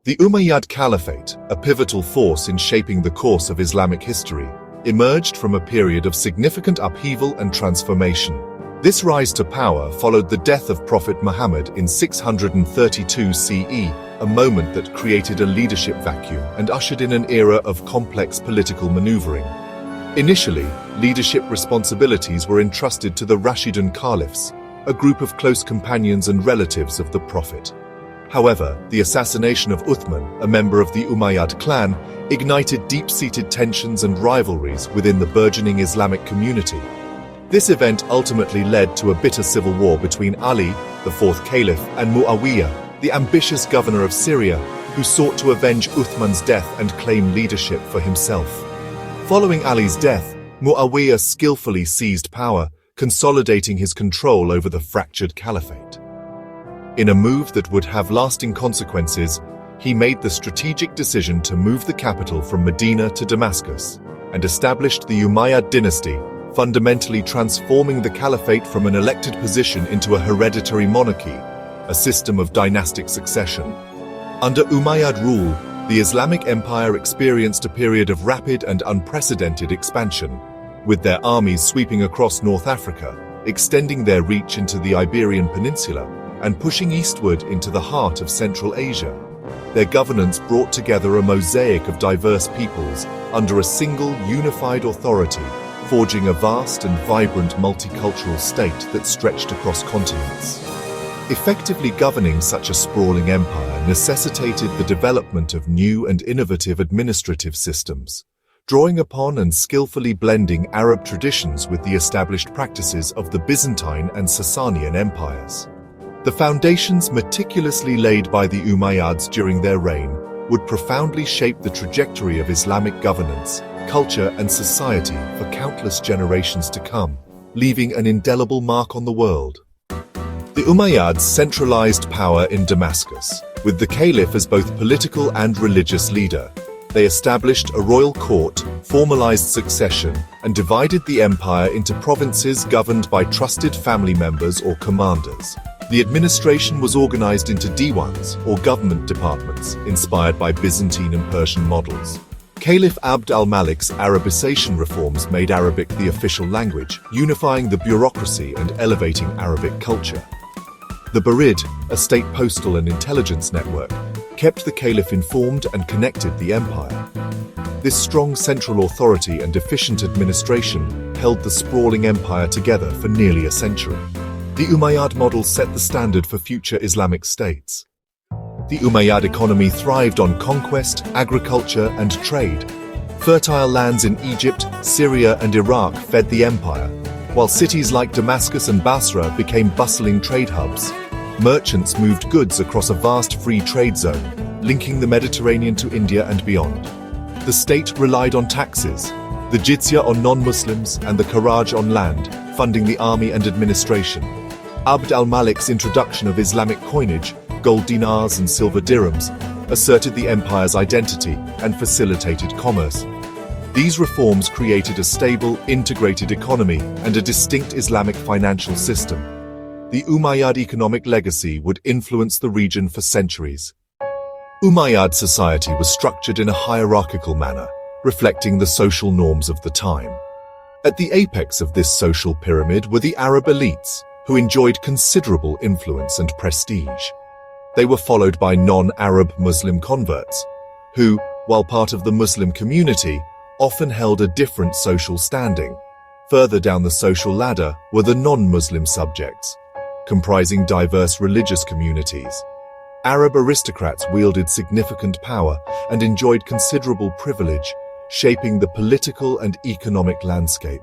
The Umayyad Caliphate, a pivotal force in shaping the course of Islamic history, emerged from a period of significant upheaval and transformation. This rise to power followed the death of Prophet Muhammad in 632 CE, a moment that created a leadership vacuum and ushered in an era of complex political maneuvering. Initially, leadership responsibilities were entrusted to the Rashidun Caliphs, a group of close companions and relatives of the Prophet. However, the assassination of Uthman, a member of the Umayyad clan, ignited deep-seated tensions and rivalries within the burgeoning Islamic community. This event ultimately led to a bitter civil war between Ali, the fourth caliph, and Muawiyah, the ambitious governor of Syria, who sought to avenge Uthman's death and claim leadership for himself. Following Ali's death, Muawiyah skillfully seized power, consolidating his control over the fractured caliphate. In a move that would have lasting consequences, he made the strategic decision to move the capital from Medina to Damascus and established the Umayyad dynasty, fundamentally transforming the caliphate from an elected position into a hereditary monarchy, a system of dynastic succession. Under Umayyad rule, the Islamic Empire experienced a period of rapid and unprecedented expansion, with their armies sweeping across North Africa, extending their reach into the Iberian Peninsula, and pushing eastward into the heart of Central Asia. Their governance brought together a mosaic of diverse peoples under a single unified authority, forging a vast and vibrant multicultural state that stretched across continents. Effectively governing such a sprawling empire necessitated the development of new and innovative administrative systems, drawing upon and skillfully blending Arab traditions with the established practices of the Byzantine and Sasanian empires. The foundations meticulously laid by the Umayyads during their reign would profoundly shape the trajectory of Islamic governance, culture, and society for countless generations to come, leaving an indelible mark on the world. The Umayyads centralized power in Damascus, with the caliph as both political and religious leader. They established a royal court, formalized succession, and divided the empire into provinces governed by trusted family members or commanders. The administration was organized into diwans, or government departments, inspired by Byzantine and Persian models. Caliph Abd al-Malik's Arabization reforms made Arabic the official language, unifying the bureaucracy and elevating Arabic culture. The Barid, a state postal and intelligence network, kept the caliph informed and connected the empire. This strong central authority and efficient administration held the sprawling empire together for nearly a century. The Umayyad model set the standard for future Islamic states. The Umayyad economy thrived on conquest, agriculture, and trade. Fertile lands in Egypt, Syria, and Iraq fed the empire, while cities like Damascus and Basra became bustling trade hubs. Merchants moved goods across a vast free trade zone, linking the Mediterranean to India and beyond. The state relied on taxes, the jizya on non-Muslims and the kharaj on land, funding the army and administration. Abd al-Malik's introduction of Islamic coinage, gold dinars and silver dirhams, asserted the empire's identity and facilitated commerce. These reforms created a stable, integrated economy and a distinct Islamic financial system. The Umayyad economic legacy would influence the region for centuries. Umayyad society was structured in a hierarchical manner, reflecting the social norms of the time. At the apex of this social pyramid were the Arab elites, who enjoyed considerable influence and prestige. They were followed by non-Arab Muslim converts, who, while part of the Muslim community, often held a different social standing. Further down the social ladder were the non-Muslim subjects, comprising diverse religious communities. Arab aristocrats wielded significant power and enjoyed considerable privilege, shaping the political and economic landscape.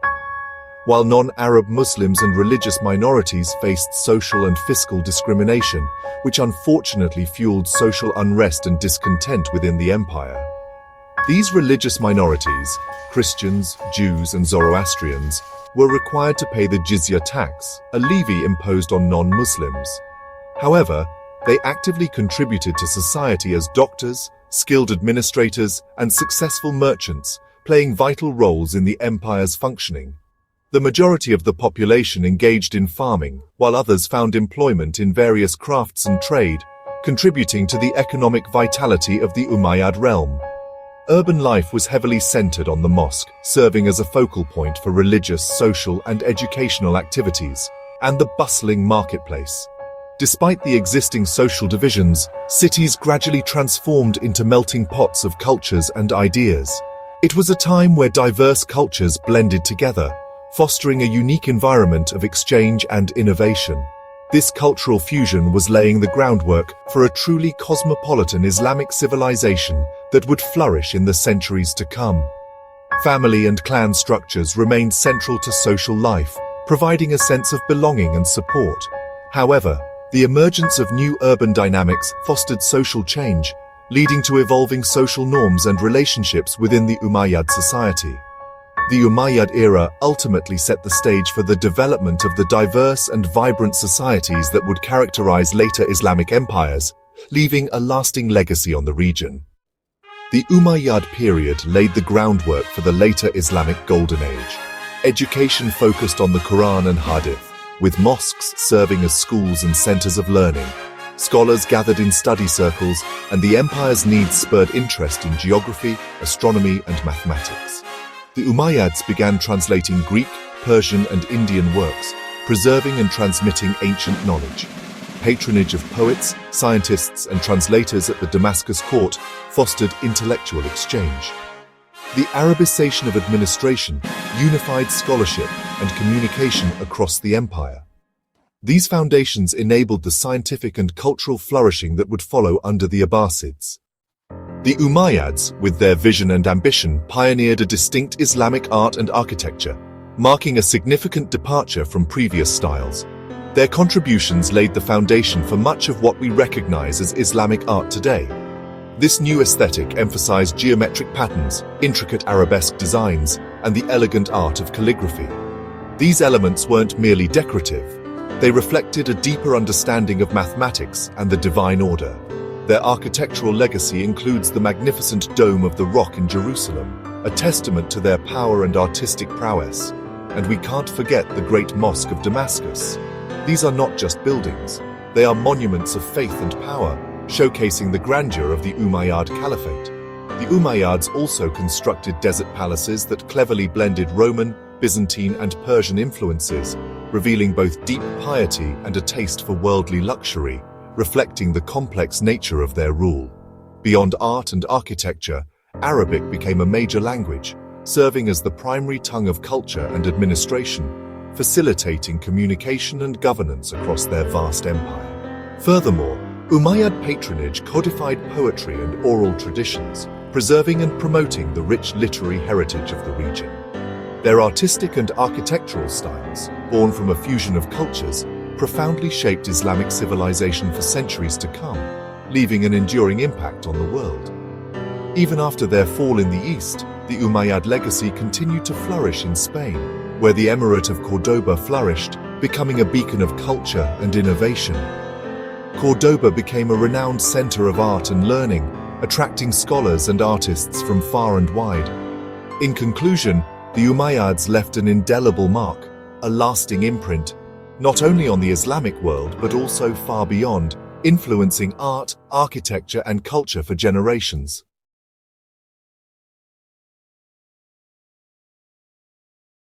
While non-Arab Muslims and religious minorities faced social and fiscal discrimination, which unfortunately fueled social unrest and discontent within the empire. These religious minorities, Christians, Jews, and Zoroastrians, were required to pay the jizya tax, a levy imposed on non-Muslims. However, they actively contributed to society as doctors, skilled administrators, and successful merchants, playing vital roles in the empire's functioning. The majority of the population engaged in farming, while others found employment in various crafts and trade, contributing to the economic vitality of the Umayyad realm. Urban life was heavily centered on the mosque, serving as a focal point for religious, social, and educational activities, and the bustling marketplace. Despite the existing social divisions, cities gradually transformed into melting pots of cultures and ideas. It was a time where diverse cultures blended together, fostering a unique environment of exchange and innovation. This cultural fusion was laying the groundwork for a truly cosmopolitan Islamic civilization that would flourish in the centuries to come. Family and clan structures remained central to social life, providing a sense of belonging and support. However, the emergence of new urban dynamics fostered social change, leading to evolving social norms and relationships within the Umayyad society. The Umayyad era ultimately set the stage for the development of the diverse and vibrant societies that would characterize later Islamic empires, leaving a lasting legacy on the region. The Umayyad period laid the groundwork for the later Islamic Golden Age. Education focused on the Quran and Hadith, with mosques serving as schools and centers of learning. Scholars gathered in study circles, and the empire's needs spurred interest in geography, astronomy, and mathematics. The Umayyads began translating Greek, Persian, and Indian works, preserving and transmitting ancient knowledge. Patronage of poets, scientists, and translators at the Damascus court fostered intellectual exchange. The Arabization of administration unified scholarship and communication across the empire. These foundations enabled the scientific and cultural flourishing that would follow under the Abbasids. The Umayyads, with their vision and ambition, pioneered a distinct Islamic art and architecture, marking a significant departure from previous styles. Their contributions laid the foundation for much of what we recognize as Islamic art today. This new aesthetic emphasized geometric patterns, intricate arabesque designs, and the elegant art of calligraphy. These elements weren't merely decorative. They reflected a deeper understanding of mathematics and the divine order. Their architectural legacy includes the magnificent Dome of the Rock in Jerusalem, a testament to their power and artistic prowess. And we can't forget the Great Mosque of Damascus. These are not just buildings, they are monuments of faith and power, showcasing the grandeur of the Umayyad Caliphate. The Umayyads also constructed desert palaces that cleverly blended Roman, Byzantine, and Persian influences, revealing both deep piety and a taste for worldly luxury, reflecting the complex nature of their rule. Beyond art and architecture, Arabic became a major language, serving as the primary tongue of culture and administration, facilitating communication and governance across their vast empire. Furthermore, Umayyad patronage codified poetry and oral traditions, preserving and promoting the rich literary heritage of the region. Their artistic and architectural styles, born from a fusion of cultures, profoundly shaped Islamic civilization for centuries to come, leaving an enduring impact on the world. Even after their fall in the east, the Umayyad legacy continued to flourish in Spain, where the Emirate of Cordoba flourished, becoming a beacon of culture and innovation. Cordoba became a renowned center of art and learning, attracting scholars and artists from far and wide. In conclusion, the Umayyads left an indelible mark, a lasting imprint, not only on the Islamic world but also far beyond, influencing art, architecture, and culture for generations.